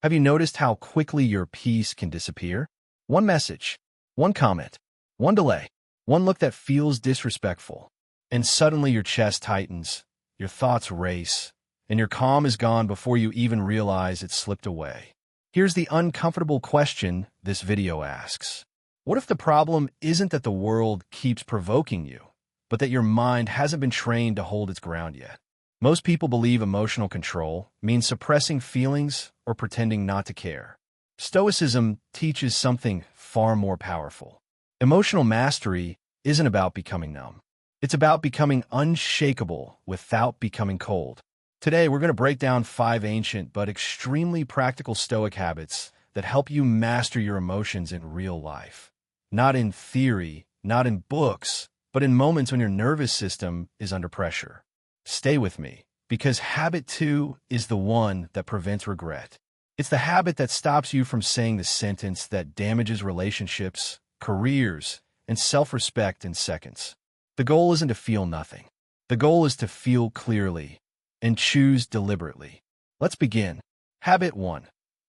Have you noticed how quickly your peace can disappear? One message, one comment, one delay, one look that feels disrespectful, and suddenly your chest tightens, your thoughts race, and your calm is gone before you even realize it slipped away. Here's the uncomfortable question this video asks. What if the problem isn't that the world keeps provoking you, but that your mind hasn't been trained to hold its ground yet? Most people believe emotional control means suppressing feelings or pretending not to care. Stoicism teaches something far more powerful. Emotional mastery isn't about becoming numb. It's about becoming unshakable without becoming cold. Today, we're going to break down 5 ancient but extremely practical Stoic habits that help you master your emotions in real life. Not in theory, not in books, but in moments when your nervous system is under pressure. Stay with me, because habit 2 is the one that prevents regret. It's the habit that stops you from saying the sentence that damages relationships, careers, and self-respect in seconds. The goal isn't to feel nothing. The goal is to feel clearly and choose deliberately. Let's begin. Habit 1.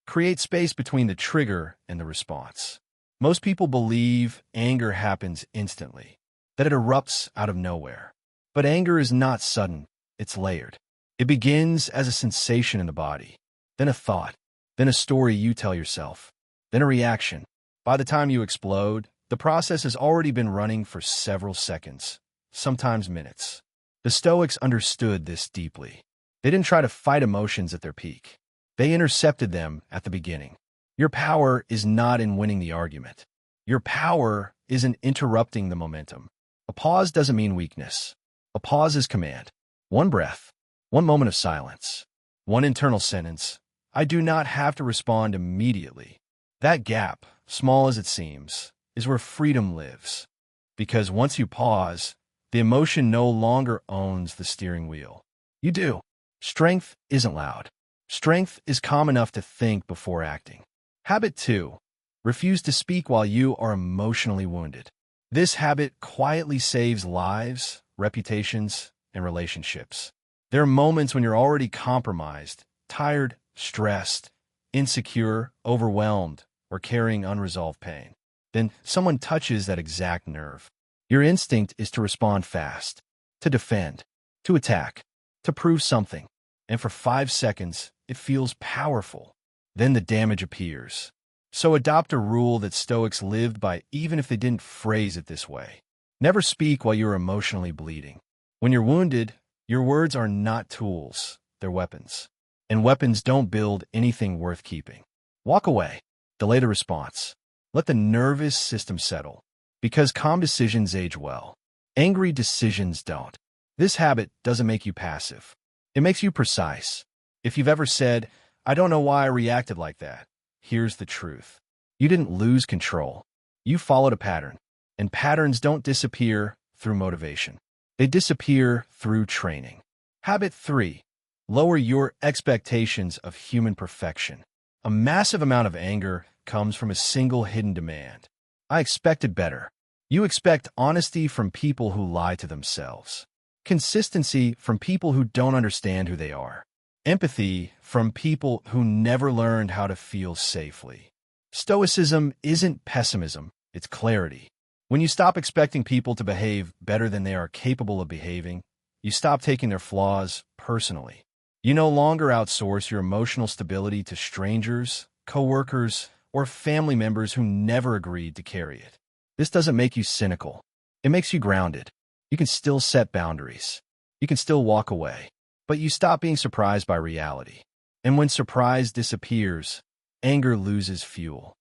Create space between the trigger and the response. Most people believe anger happens instantly, that it erupts out of nowhere. But anger is not sudden, it's layered. It begins as a sensation in the body, then a thought, then a story you tell yourself, then a reaction. By the time you explode, the process has already been running for several seconds, sometimes minutes. The Stoics understood this deeply. They didn't try to fight emotions at their peak. They intercepted them at the beginning. Your power is not in winning the argument. Your power is in interrupting the momentum. A pause doesn't mean weakness. A pause is command. One breath, one moment of silence, one internal sentence. I do not have to respond immediately. That gap, small as it seems, is where freedom lives. Because once you pause, the emotion no longer owns the steering wheel. You do. Strength isn't loud. Strength is calm enough to think before acting. Habit 2. Refuse to speak while you are emotionally wounded. This habit quietly saves lives, reputations, and relationships. There are moments when you're already compromised, tired, stressed, insecure, overwhelmed, or carrying unresolved pain. Then someone touches that exact nerve. Your instinct is to respond fast, to defend, to attack, to prove something. And for 5 seconds, it feels powerful. Then the damage appears. So adopt a rule that Stoics lived by even if they didn't phrase it this way. Never speak while you're emotionally bleeding. When you're wounded, your words are not tools, they're weapons. And weapons don't build anything worth keeping. Walk away. Delay the response. Let the nervous system settle. Because calm decisions age well. Angry decisions don't. This habit doesn't make you passive. It makes you precise. If you've ever said, I don't know why I reacted like that, here's the truth. You didn't lose control. You followed a pattern. And patterns don't disappear through motivation. They disappear through training. Habit 3. Lower your expectations of human perfection. A massive amount of anger comes from a single hidden demand. I expected better. You expect honesty from people who lie to themselves. Consistency from people who don't understand who they are. Empathy from people who never learned how to feel safely. Stoicism isn't pessimism, it's clarity. When you stop expecting people to behave better than they are capable of behaving, you stop taking their flaws personally. You no longer outsource your emotional stability to strangers, coworkers, or family members who never agreed to carry it. This doesn't make you cynical. It makes you grounded. You can still set boundaries. You can still walk away. But you stop being surprised by reality. And when surprise disappears, anger loses fuel.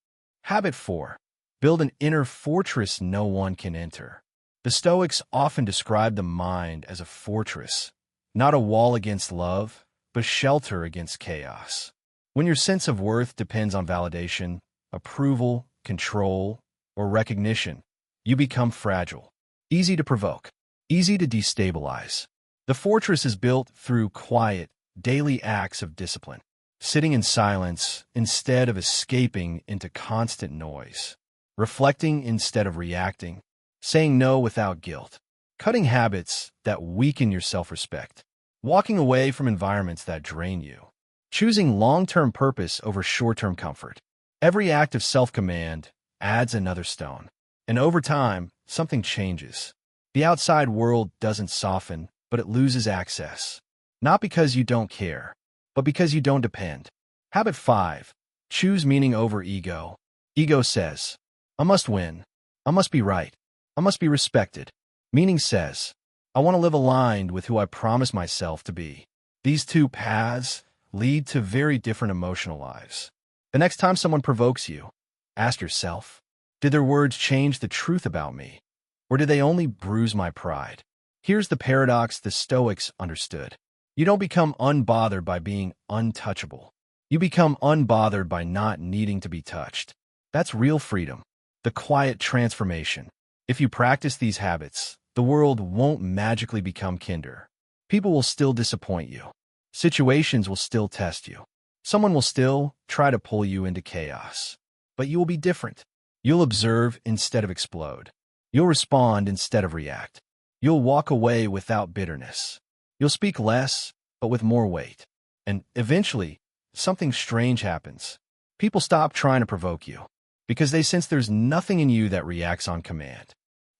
Habit 4. Build an inner fortress no one can enter. The Stoics often describe the mind as a fortress, not a wall against love, but shelter against chaos. When your sense of worth depends on validation, approval, control, or recognition, you become fragile, easy to provoke, easy to destabilize. The fortress is built through quiet, daily acts of discipline, sitting in silence instead of escaping into constant noise, reflecting instead of reacting, saying no without guilt, cutting habits that weaken your self-respect, walking away from environments that drain you. choosing long-term purpose over short-term comfort. Every act of self-command adds another stone. And over time, something changes. The outside world doesn't soften, but it loses access. Not because you don't care, but because you don't depend. Habit 5. Choose meaning over ego. Ego says, I must win. I must be right. I must be respected. Meaning says, I want to live aligned with who I promise myself to be. These two paths lead to very different emotional lives. The next time someone provokes you, ask yourself, did their words change the truth about me? Or did they only bruise my pride? Here's the paradox the Stoics understood. You don't become unbothered by being untouchable. You become unbothered by not needing to be touched. That's real freedom, the quiet transformation. If you practice these habits, the world won't magically become kinder. People will still disappoint you. Situations will still test you. Someone will still try to pull you into chaos. But you will be different. You'll observe instead of explode. You'll respond instead of react. You'll walk away without bitterness. You'll speak less, but with more weight. And eventually, something strange happens. People stop trying to provoke you because they sense there's nothing in you that reacts on command.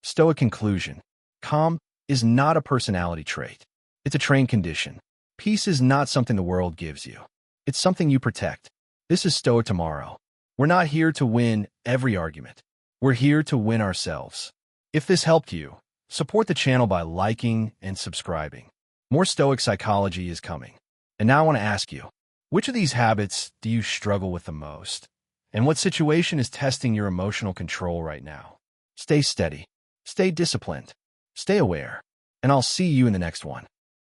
Stoic conclusion. Calm is not a personality trait. It's a trained condition. Peace is not something the world gives you. It's something you protect. This is Stoic Tomorrow. We're not here to win every argument. We're here to win ourselves. If this helped you, support the channel by liking and subscribing. More Stoic psychology is coming. And now I want to ask you, which of these habits do you struggle with the most? And what situation is testing your emotional control right now? Stay steady. Stay disciplined. Stay aware. And I'll see you in the next one.